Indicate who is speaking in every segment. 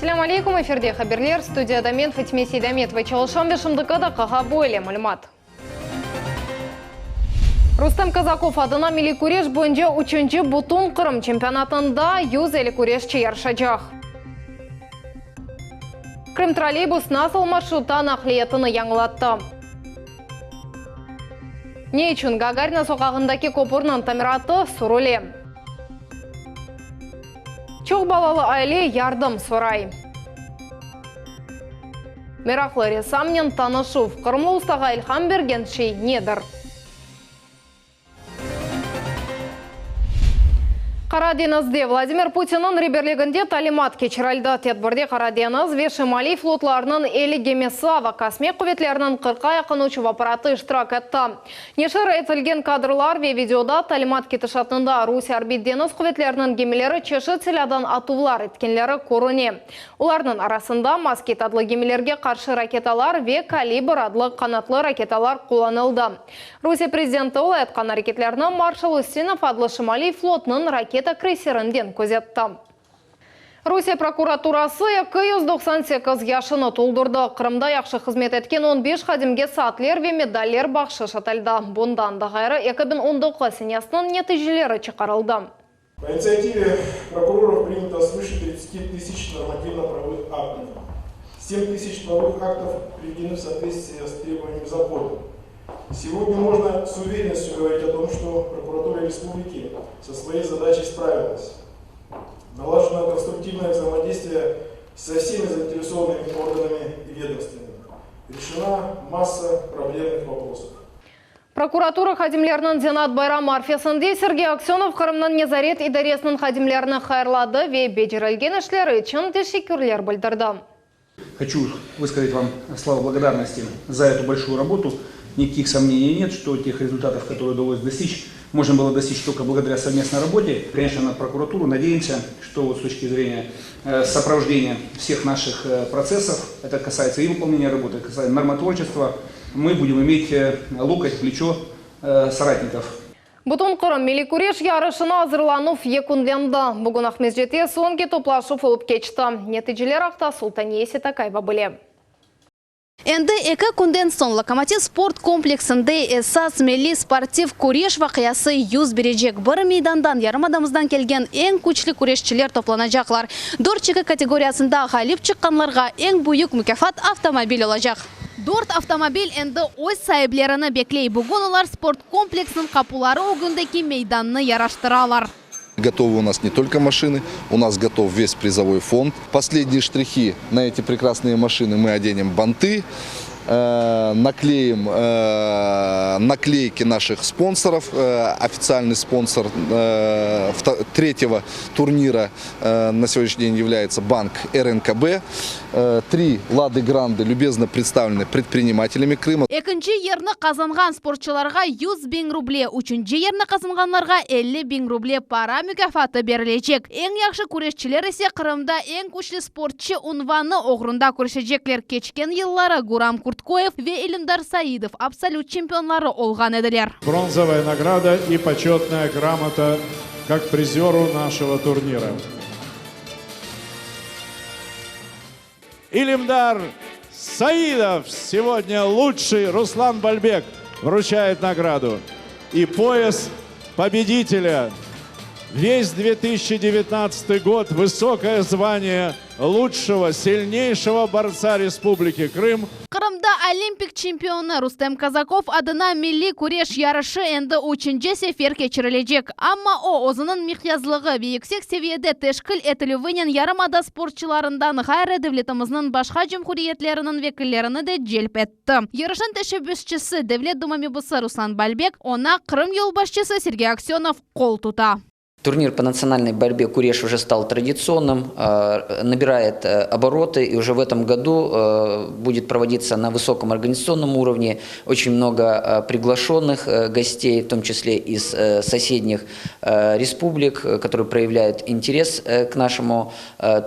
Speaker 1: Ассаляму алейкум, эфирде хаберлер, студияда мен Фатиме Сейдаметова чалышам бешімдікіді қаға бөлі мүлімат. Рустам Казаков адына милли күреш бойынша 3-ші Бутун Қырым чемпионатында 100 елі күрешчі яршачақ. Крым троллейбус насыл маршруттан ақлиетіні яңылатты. Не үшін Гагарина соқағындаки көпірнің тамираты сұруле. Чоқ балалы айле ярдым сұрай. Мерақлы ресамнен танышув. Қырымлы ұстаға илхам берген шей недір? Қараденізде Владимир Путинның реберлігінде талимат кечіралды. Тетбірде Қарадениз ве Шимали флотларының елі кемесі ава космик құветлерінің 40-қа яқын ұшып аппараты іштірак етті. Нешір етілген кадрлар ве видеода талимат кетішатында Русия орбит-дениз құветлерінің кемелері чеші целядан атулар еткенлері көріне. Олардың арасында Москит адлы кемелерге қаршы ракеталар ве Калибр адлы қанатлы ракеталар қоланылды. Русия президенті ол айтқан ракетлерінің Маршал Устинов адлы Шимали флотының ракета крейсерінден көзетті. Русия прокуратурасы 298 яшыны толдырды. Қырымда яқшы қызмет еткен 15 қадимге саатлер ве медаллер бақшы шаталды. Бұндан да ғайры 2019 сенесінің нәтижелері чықарылды.
Speaker 2: По инициативе прокуроров принято свыше 30 тысяч нормативно-правовых актов. 7 тысяч правовых актов приведены в соответствии с требованиями закона. Сегодня можно с уверенностью говорить о том, что прокуратура республики со своей задачей справилась. Налажено конструктивное взаимодействие со всеми заинтересованными органами и ведомствами. Решена масса проблемных вопросов.
Speaker 1: Прокуратура хадимлерінің Зенат Байрам арфесінде Сергей Аксенов Қырымның Незарет идаресінің хадимлерінің хайырлады ве бедерілген ішлері үшін тешекүрлер білдірді.
Speaker 3: Хочу высказать вам слова благодарности за эту большую работу. Никаких сомнений нет, что тех результатов, которые удалось достичь, можно было достичь только благодаря совместной работе. Конечно, на прокуратуру надеемся, что вот с точки зрения сопровождения всех наших процессов, это касается и выполнения работы, это касается нормотворчества, мы будем иметь локоть, плечо соратников.
Speaker 1: Бутун Қырым милли күреш ярышына азырланув екунленді. Бүгін Ахмезжете соңғы топлашув олып кечті. Нәтижелер ақта Султания Сетакаева біле.
Speaker 4: Энді екі күнден соң Локомотив спорт комплексінде эсас милли спортив күреш вақиясы 100 бережек. Бір мейдандан ярымадамыздан келген ең күчлі күрешчілер топланажақлар. 4 категориясында ғалип шыққанларға ең бұйық мүкафат автомобиль олажақ. 4 автомобиль энді өз сайыблеріні беклей. Бүгін олар спорт комплексінің қапулары огындеки мейданны яраштыралар.
Speaker 5: Готовы у нас не только машины, у нас готов весь призовой фонд. Последние штрихи на эти прекрасные машины мы оденем банты, наклеим наклейки наших спонсоров. Официальный спонсор третьего турнира на сегодняшний день является банк РНКБ. 3 Лады Гранды любезно представлены предпринимателями Крыма.
Speaker 4: Екінші ерні қазанған спортшыларға 100 000 рубле, үшінші ерні қазанғанларға 50 000 рубле пара мүкафаты берілечек. Ең яқшы күрешчілер есе Қырымда ең күшлі спортшы унваны оғрында күрешечеклер. Кечкен еллары Гурам Курткоев ве Илимдар Саидов абсолют чемпионлары олған еділер.
Speaker 6: Бронзовая награда и почетная грамота как призеру нашего турнира. Илимдар Саидов, сегодня лучший, Руслан Бальбек вручает награду. И пояс победителя. Весь 2019 год высокое звание лучшего, сильнейшего борца Республики Крым.
Speaker 4: Қырымда олимпик чемпионы Рустам Казаков адына милли күреш ярышы энді 3-ші сефер кечірілежек. Амма о озының михязлығы вейіксек севиеде тешкіл етілівінен ярымада спортчыларындан ғайры девлетіміздің башқа жемхуриетлерінің векілеріні де желп етті. Ярышын тәшебүсшісі Девлет Думамибусы Руслан Бальбек, она Крым елбашчысы Сергей Аксенов қол тута.
Speaker 7: Турнир по национальной борьбе «Куреш» уже стал традиционным, набирает обороты, и уже в этом году будет проводиться на высоком организационном уровне. Очень много приглашенных гостей, в том числе из соседних республик, которые проявляют интерес к нашему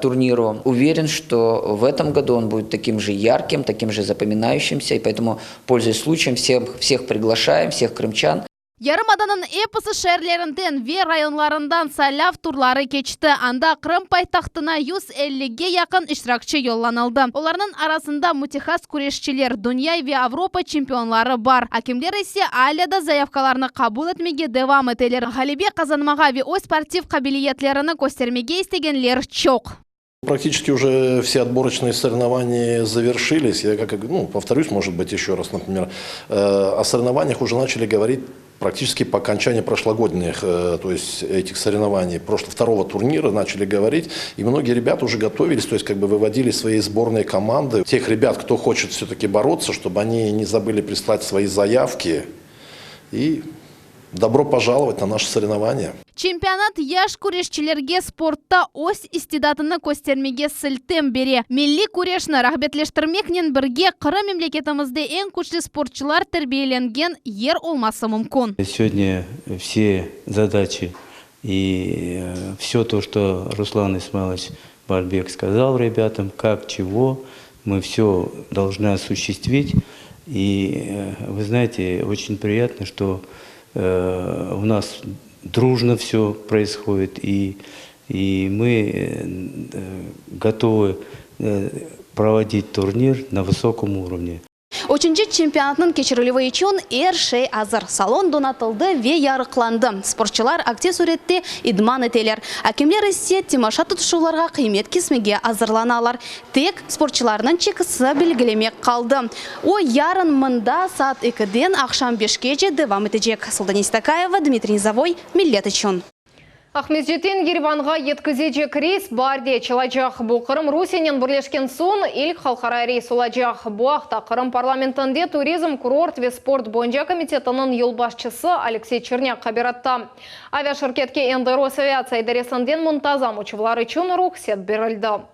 Speaker 7: турниру. Уверен, что в этом году он будет таким же ярким, таким же запоминающимся, и поэтому, пользуясь случаем, всех приглашаем, всех крымчан.
Speaker 4: Ярымаданын эпосы шәрлерінден ве районларындан сайлав турлары кечті. Анда Крым пайтақтына 150-ге якын iştirakчы yollanıldı. Оларның арасында мутихас күрешчілер, Дүния ве Авропа чемпионлары бар. Акимлер есе айляда заявкаларны кабул etmеге девам етелер. Халибе казанмага ве ой спортив кабилиетлеріні көстермеге истегенлер чок.
Speaker 8: Практически уже все отборочные соревнования завершились. Я повторюсь, может быть, еще раз, например, о соревнованиях уже начали говорить практически по окончании прошлогодних, то есть этих соревнований, второго турнира начали говорить, и многие ребята уже готовились, то есть выводили свои сборные команды. Тех ребят, кто хочет все-таки бороться, чтобы они не забыли прислать свои заявки, и добро пожаловать на наши соревнования.
Speaker 4: Чемпионат яш күрешчілерге спортта ось истидатыны көстермеге сілтем бере. Милли күрешні рахбетлештірмекнен бірге қыры мемлекетімізде ең күчлі спортчылар тәрбиеленген ер олмасы мүмкін.
Speaker 9: Сегодня все задачи и все то, что Руслан Исмайлович Бальбек сказал ребятам, как, чего, мы все должны осуществить. И вы знаете, очень приятно, что у нас дружно все происходит, и мы готовы проводить турнир на высоком уровне.
Speaker 4: Очынчы чемпионатның кечірілігі үшін шей азыр. Салон донатылды ве ярықланды. Спортчылар акте суретте идман етелер. Әкемлер есе темаша тұтышуларға қимет кесмеге азырланалар. Тек спортчыларының чекісі білгілемек қалды. О ярын мында саат 2-ден ақшам 5-ге девам етежек. Султан Истакаева, Дмитрий Завой, Миллет үшін.
Speaker 1: Ахмеджетен Ереванға еткізежек рейс барде чылажақ. Бұл Қырым Русинен бірлешкен сон илк халқара рейс олажақ. Бұақта Қырым парламентінде туризм, курорт ве спорт бойынша комитетінің елбасшысы Алексей Черняк қабиратта. Авиашыркетке енді Росавиация идаресінден мұнтазам учывлары үшін рұқсет берілді.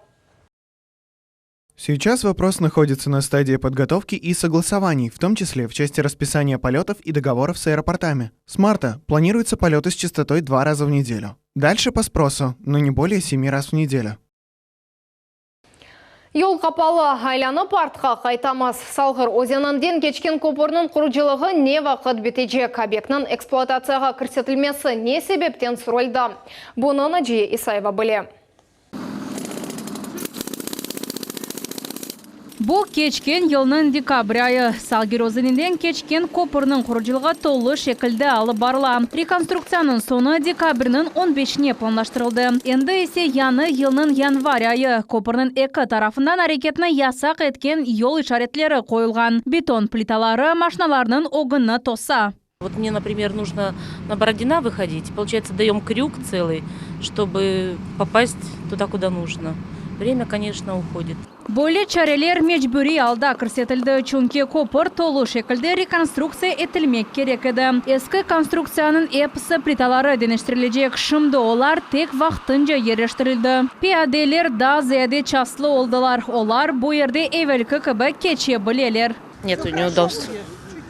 Speaker 10: Сейчас вопрос находится на стадии подготовки и согласований, в том числе в части расписания полетов и договоров с аэропортами. С марта планируются полеты с частотой 2 раза в неделю. Дальше по спросу, но не более 7 раз в неделю.
Speaker 1: Yol қапалы айланып артқа қайтамыз. Салғыр өзенінден кечкен көпірінің құрылжылығы не вақыт бітежек. Объектінің эксплуатацияға көрсетілмесі не себептен сұрылды? Бұны Наджия Исаева біле.
Speaker 11: Бұл кечкен елінің декабрь айы. Салгир өзенінден кечкен көпірінің құрылжылығы толы шекілді алып барыла. Реконструкцияның соны декабрінің 15-не планлаштырылды. Енді есе яны елінің январь айы. Көпірінің екі тарафынан әрекетіні ясақ еткен yol ишаретлері қойылған. Бетон плиталары машиналарының огыны тоса.
Speaker 12: Вот мне, например, нужно на Бородина выходить. Получается, даем крюк целый, чтобы попасть туда, куда нужно. Время, конечно, уходит.
Speaker 11: Бөлі чарелер мечбүри алда көрсетілді, чүнке көпір толы шекілді реконструкция етілмек керек еді. Ескі конструкцияның эпісі плиталары денештірілежек, шымды олар тек вақтынша ерештірілді. Пиаделер да зияде частлы олдылар. Олар бұл ерде эвелкі кібі кече білелер.
Speaker 12: Нету неудобств.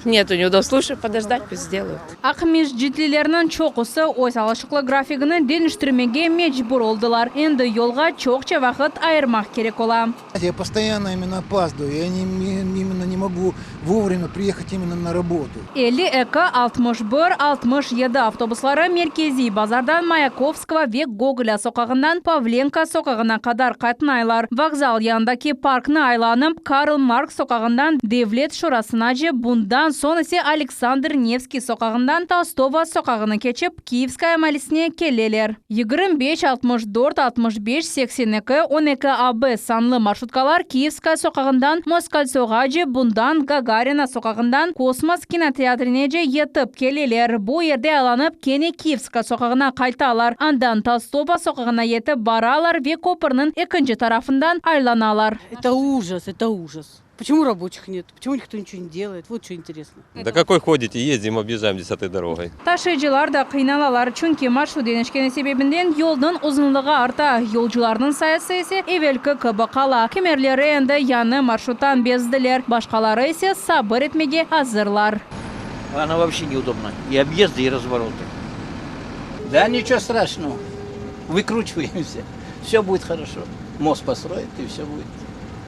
Speaker 12: Нету неудобств. Лучше подождать, пусть сделают.
Speaker 11: Ақмеш житлилерінің чоқысы ой салашықлы графигіні денештірмеге мечбүр олдылар. Енді yolға чоқча вақыт айырмақ керек ола.
Speaker 13: Я постоянно именно опаздываю. Я именно не могу вовремя приехать именно на работу.
Speaker 11: 52-61-67 автобуслары меркези базардан Маяковского век Гоголя соқағынан Павленко соқағына қадар қатынайлар. Вокзал яндаки паркны айланып Карл Маркс соқағынан Девлет шорасына же бұндан сон есе Александр Невский соқағынан Толстова соқағына кечіп Киевская малисіне келелер. 25-64-65-82-12 АБ санлы маршруткалар Киевская соқағынан Москальцоға же бұндан Гагарина соқағынан Космос кинотеатріне же етіп келелер. Бұл ерде аланып кене Киевская соқағына қайталар. Андан Толстова соқағына етіп баралар ве көпірінің екінші тарафындан айланалар.
Speaker 14: Это ужас, это ужас. Почему рабочих нет? Почему никто ничего не делает? Вот что интересно.
Speaker 15: Да какой ходите, ездим, объезжаем 10-й дорогой.
Speaker 11: Ташыйчылар да кыйналалар, чүнки маршрут денешкені себебінден yolдың ұзынлығы арта. Yolcularның сайысы есе эвелкі кыбы қала. Кемерлері енді яны маршруттан безділер. Башқалары есе сабыр етмеге азырлар.
Speaker 16: Она вообще неудобна. И объезды, и развороты. Да ничего страшного. Выкручиваемся. Все будет хорошо. Мост построит, и все будет.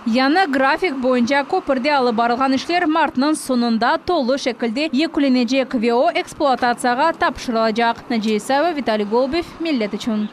Speaker 11: Яна график боюнча көпірде алып барылған ішлер мартның сонында толы шекілде екіленежек ВО эксплуатацияға тапшырылacak. Нәжесәві Виталий Голубев, Миллет үшін.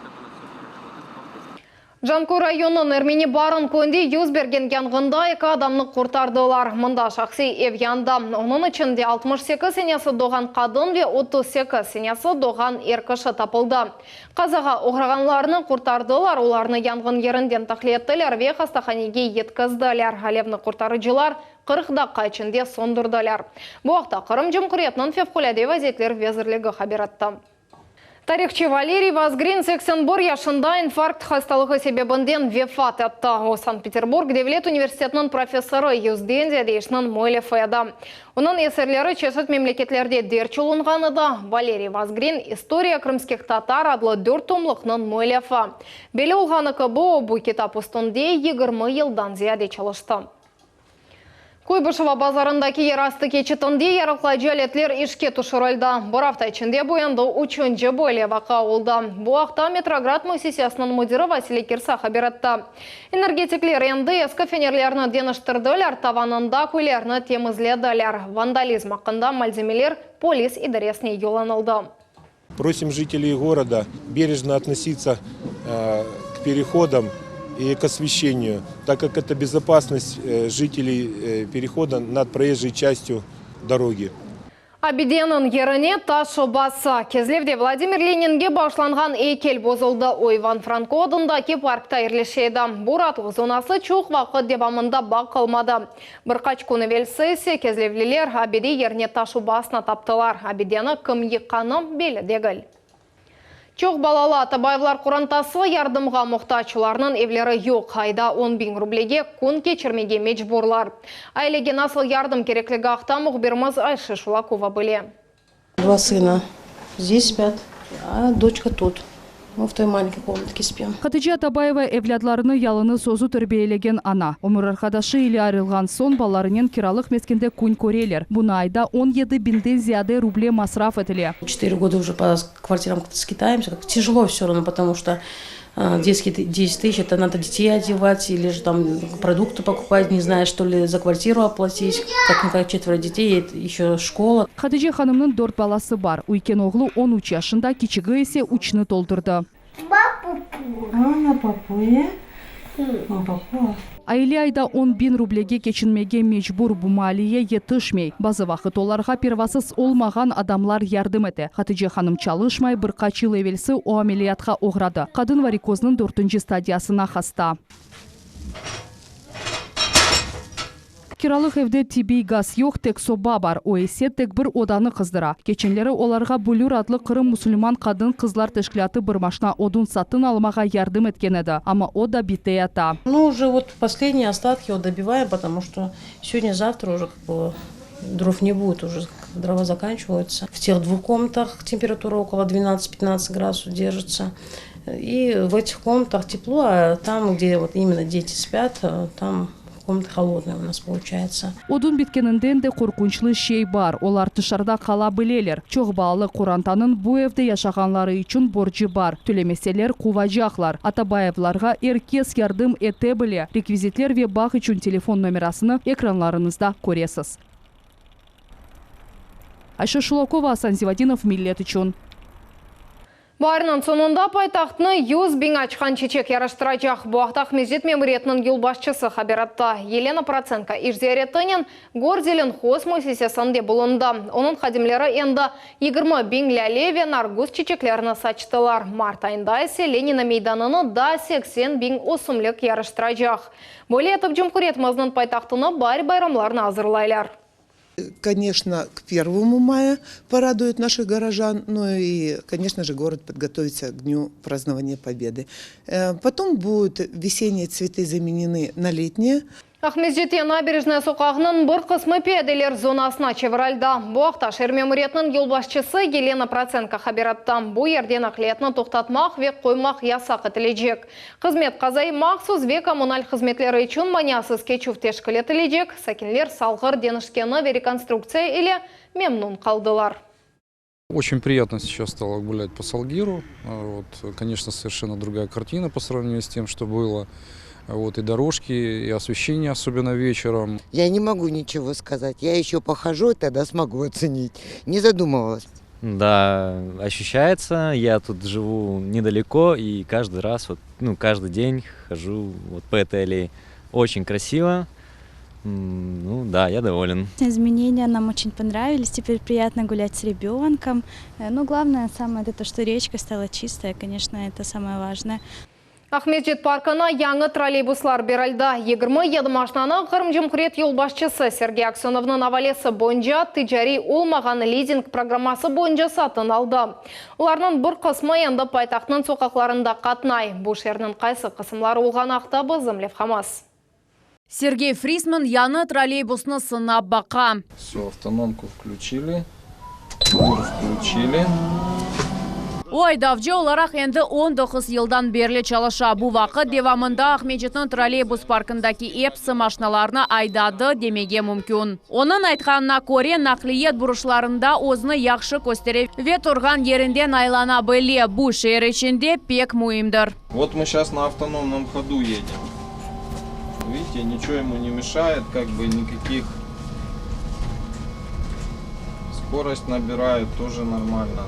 Speaker 1: Жанку районын әрмені барын көнде юз берген янгында 2 адамны құртардылар. Мұнда шақси ев янда. Оның ішінде 68 сенесі доған қадын ве 38 сенесі доған еркішы тапылды. Қазаға оғырғанларыны құртардылар. Оларыны янгын ерінден тақлеттілер ве қастаханеге еткізділер. Алевні құртарыжылар 40 даққа ішінде сондырдылар. Бұақта Қырым Жымқұретінің февкуляде вазетлер везірлігі хабиратты. Тарихчы Валерий Вазгрин 81 яшында инфаркт хасталығы себебінден вефат етті. О Санкт-Петербург Девлет университетінің профессоры Юздензия дейшінің Мойлев еді. Оның есерлері чесет мемлекетлерде дерч олынғаны да. Валерий Вазгрин «История крымских татар» адлы 4 томлықның Мойлефа. Белі олғаны кібі бұл китап ұстынде 20 елдан зияде çalıştı. Куйбышева базарындаки ерасты кечетінде ярықла жәлетлер ішке тұшырылды. Бір авта ішінде бойынды 3-ші бойле вақа олды. Бұақта Метроград мөсесиясының мұдиры Василий Кирса хабиратты. Энергетиклер енді ескі фенерлеріні деніштірділер, таванында көйлеріні темізледілер. Вандализм ақында мальземелер полис идаресіне юланылды.
Speaker 17: Просим жителей города бережно относиться к переходам и к освещению, так как это безопасность жителей перехода над проезжей частью дороги.
Speaker 1: Абиденің еріне ташы басы. Кезлевде Владимир Ленинге башланған эйкел бозылды. Ойван Франко адындаки паркта ерлешеді. Бұратлық зонасы чоқ вақыт дебамында бақылмады. Бір қач күні велсесі кезлевлелер Абиде еріне ташы басына таптылар. Абидені кім еққаны белі дегіл. Чоқ балалы Атабаевлар құрантасы ярдымға мұқтачыларының евлері yok. Айда 10.000 рублеге күн кечірмеге мечбурлар. Айлеге насыл ярдым кереклігі ақта мұхберіміз Айшы Шулакова біле.
Speaker 18: 2 сына здесь спят, а дочка тут. Мы в той маленькой комнатке спим.
Speaker 11: Хатыжи Атабаева евлядларыны ялыны созу түрбейлеген ана. Өмір арқадашы или арылған сон баларынен киралық мескенде күн көрелер. Бұна айда 17 бинден зияде рубле масраф етіле.
Speaker 18: 4 года уже по квартирам скитаемся. Как тяжело все равно, потому что детские 10 тысяч, это надо детей одевать или же там продукты покупать, не знаю, что ли за квартиру оплатить. Как 4 детей, еще школа.
Speaker 11: Хатыжи ханымның 4 баласы бар. Уйкен оғлы 13 yaşında, кичігі есе учны толтырды. Айле айда 10.000 рублеге кечінмеге мечбур бумалие етішмей. Базы вақыт оларға первасыз олмаған адамлар ярдым еті. Хатыжи ханым чалышмай бір қачыл евелсі о амелиятқа оғрады. Қадын варикозның 4-ші стадиясына хаста. Киралық евде тибей газ yok, тек соба бар. Оесе тек бір оданы қыздыра. Кеченлері оларға Булюр адлы Қырым мұсылман қадын қызлар тәшкілаты бір машина одын сатын алмаға ярдым еткен еді. Ама о да бите ята.
Speaker 18: Ну, уже вот последние остатки вот добиваем, потому что сегодня-завтра уже как бы дров не будет, уже дрова заканчиваются. В тех 2 комнатах температура около 12-15 градусов держится. И в этих комнатах тепло, а там, где вот именно дети спят, там комната холодная у нас получается.
Speaker 11: Одун биткенінден де қорқынчлы шей бар. Олар тышарда қала білелер. Чоқ балы Қурантанын bu evde yaşағанлары үшін боржы бар. Төлемеселер қуважақлар. Атабаевларға еркес ярдым ете біле. Реквизитлер ве бақ үшін телефон номерасыны экранларыңызда көресіз. Айша Шулакова, Асан Зивадинов, Миллет үшін.
Speaker 1: Барынан сонында пайтақтыны 100.000 ачқан чечек яраштырачақ. Буақтақ мезет мемориетінің ел башчысы хабиратта. Елена Проценко Ижзеретінен Горзелен хос мөсесесінде бұлынды. Оның қадимлері енді 20.000 лялеве наргуз чечеклеріні сачтылар. Март айында есе Ленина мейданыны да 80.000 осымлық яраштырачақ. Более етіп Жымқұретіміздің пайтақтыны бар байрамларына азырлайлар.
Speaker 19: Конечно, к 1 мая порадует наших горожан, ну и, конечно же, город подготовится к Дню празднования Победы. Потом будут весенние цветы заменены на летние.
Speaker 1: Ахмезжете набережная соқағының бір қысмы педелер зонасына чевральда. Бұақта шер мемориетінің елбасшысы Елена Проценко хабиратта. Бұ ерден ақлетіні тоқтатмақ век қоймақ ясақ етілежек. Қызмет қазай мақсыз век коммуналь қызметлері үшін манясыз кечув тешкілі етілежек. Сәкінлер салғыр денішкені ве реконструкция или мемнун қалдылар.
Speaker 20: Очень приятно сейчас стало гулять по Салгиру. Вот, конечно, совершенно другая картина по сравнению с тем, что было. Вот, и дорожки, и освещение, особенно вечером.
Speaker 21: Я не могу ничего сказать. Я еще похожу, и тогда смогу оценить. Не задумывалась.
Speaker 22: Да, ощущается. Я тут живу недалеко и каждый раз, вот, каждый день хожу вот по этой аллее. Очень красиво. Ну да, я доволен.
Speaker 23: Изменения нам очень понравились. Теперь приятно гулять с ребенком. Но главное, самое это, что речка стала чистая. Конечно, это самое важное.
Speaker 1: Ахметжет паркына яңы троллейбуслар берілді. 27 машинаны Қырым Жымқырет елбасшысы Сергей Аксеновның авалесі бойынша тижари олмаған лизинг программасы бойынша сатын алды. Оларның бір қысмы енді пайтақтың соқақларында қатнай. Бұл шерінің қайсы қысымлары олған ақта бізімлев Хамас.
Speaker 11: Сергей Фрисман яны троллейбусны сынап бақа.
Speaker 24: Все, автономку включили. Включили.
Speaker 11: Ой, давжы оларақ енді 19 елдан берлі çalışа. Бұл вақыт девамында Ахметжеттің троллейбус паркындаки эпсы машиналарына айдады демеге мүмкін. Оның айтқанына көре нақлиет бұрышларында өзіні яқшы көстере ве тұрған ерінден айлана біле. Бұл шер ішінде пек мұйымдыр.
Speaker 24: Вот мы сейчас на автономном ходу едем. Видите, ничего ему не мешает, как бы никаких. Скорость набирает, тоже нормально.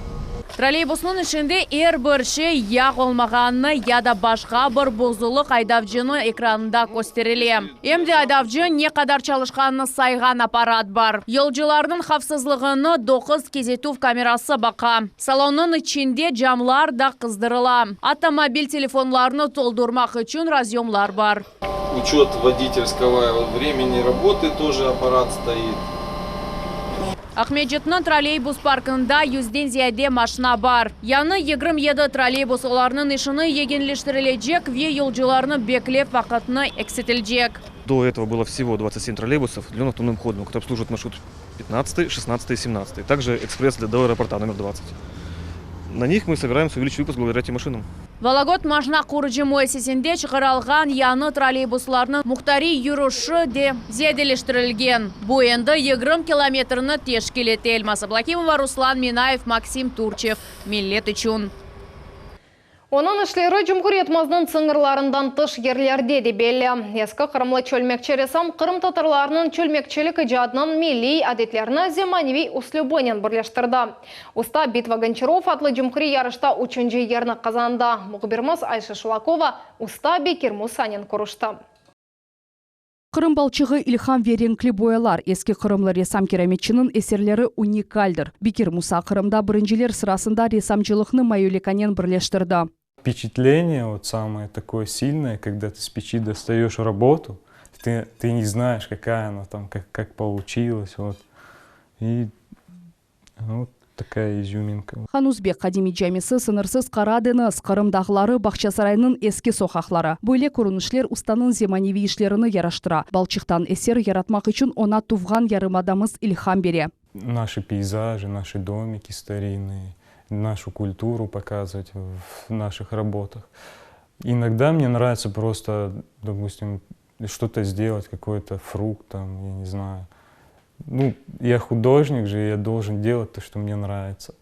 Speaker 11: Троллейбусның ішінде бір шей яқ олмағанны яда башқа бір бұзылық айдавжыны экранында көстеріле. Емде айдавжы не қадар çalışқанны сайған аппарат бар. Yolcularının хавсызлығыны 9 кезетув камерасы бақа. Салонның içinde camlar да қыздырыла. Автомобиль телефонларını толдырмақ үшін разъемлар бар.
Speaker 24: Учет водительского времени работы тоже аппарат стоит.
Speaker 11: Ахметжеттің троллейбус паркында 100-ден зияде машина бар. Яны 27 троллейбус оларының ішіні егенлештірілежек ве yolcularını беклеп вақытны эксетілжек.
Speaker 25: До этого было всего 27 троллейбусов для автономным ходом, которые обслуживают маршрут 15, 16 и 17. Также экспресс до аэропорта номер 20. На них мы собираемся увеличить выпуск благодаря этим машинам.
Speaker 11: Вологодь машина қурыжы муэссесінде шығаралған яны троллейбусларының мұқтари юрышы де зиyadelештірілген. Бұл енді 20 километріні тешкелеті. Эльмас Аблакимова, Руслан Минаев, Максим Турчев. Миллет үшін.
Speaker 1: Оның ішлері Жұмқұретмазның сыңырларындан тыш ерлерде де белі. Ескі Қырымлы чөлмекчі ресам Қырым татарларының чөлмекчілік жадының милли әдетлеріні земаневи услюбонен бірлештірді. Уста Битва Гончаров атлы Жұмқұри ярышта 3-ші ерні қазанды. Мұғбирмыз Айша Шулакова Уста Бекер Мусанин құрышты.
Speaker 26: Қырым балчығы Ильхам Веренкли боялар. Ескі Қырымлы ресам кераметчінің эсерлері уникальдыр. Бекер Муса Қырымда біріншілер сырасында ресамчылықны майоликанен бірлештірді.
Speaker 27: Впечатление вот самое такое сильное, когда ты с печи достаешь работу, ты не знаешь, какая она там, как получилась. Вот. И вот такая изюминка.
Speaker 26: Ханузбек Қадими Джамисы сынырсыз қарадыны Қырымдағылары Бақшасарайның ескі соқақлары. Бөйле көрінішілер устаның земаневи ішлеріні яраштыра. Балчықтан эсер яратмақ үшін она туфған ярымадамыз Ильхам бере.
Speaker 27: Наши пейзажи, наши домики старинные, нашу культуру показывать в наших работах. Иногда мне нравится просто, допустим, что-то сделать, какой-то фрукт, там, я не знаю. Ну, я художник же, я должен делать то, что мне нравится.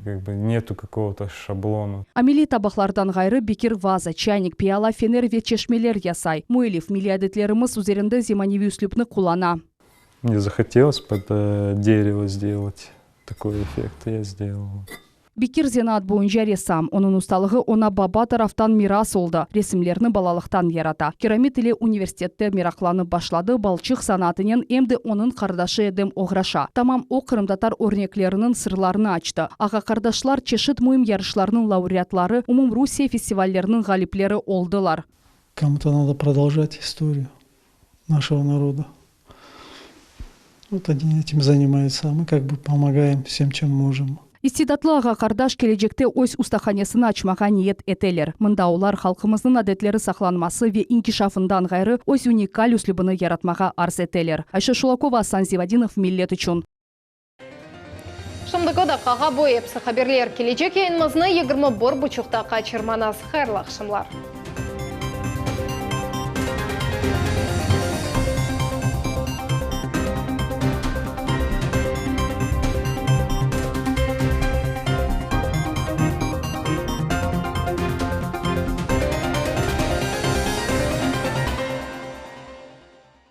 Speaker 27: Как бы нету какого-то шаблона.
Speaker 26: Амели табақлардан ғайры бекер ваза, чайник, пиала, фенер ве чешмелер ясай. Муэлев миллиадетлеріміз üzerinde земаневи үслюбны кулана.
Speaker 27: Мне захотелось под дерево сделать такой эффект, я сделал.
Speaker 26: Бекер зенат бойынша ресам. Оның ұсталығы она баба тарафтан мирас олды. Ресімлерні балалықтан ярата. Керамит иле университетті мирақланы башлады. Балчық санатынен емді оның қардашы едім оғраша. Тамам о қырымдатар өрнеклерінің сырларını açты. Аға қардашлар чешет мұйым ярышларының лауреатлары, умум Русия фестивальлерінің ғалиплері олдылар.
Speaker 28: Кому-то надо продолжать историю нашего народа. Вот они этим занимаются, а мы как бы помогаем всем, чем можем.
Speaker 26: Истидатлы аға қардаш кележекте ось устаханесini açmaға ниет етелер. Мында олар халқымыздың әдетлері сақланмасы ве инкишафындан ғайры ось уникаль үслібіні яратмаға арз етелер. Айша Шулакова, Асан Зивадинов, Миллет үшін.
Speaker 1: Шымдығы да қаға бойы псы хаберлер кележек ейінмізні 21 бұчықта қачырманас хайрлақ шымлар.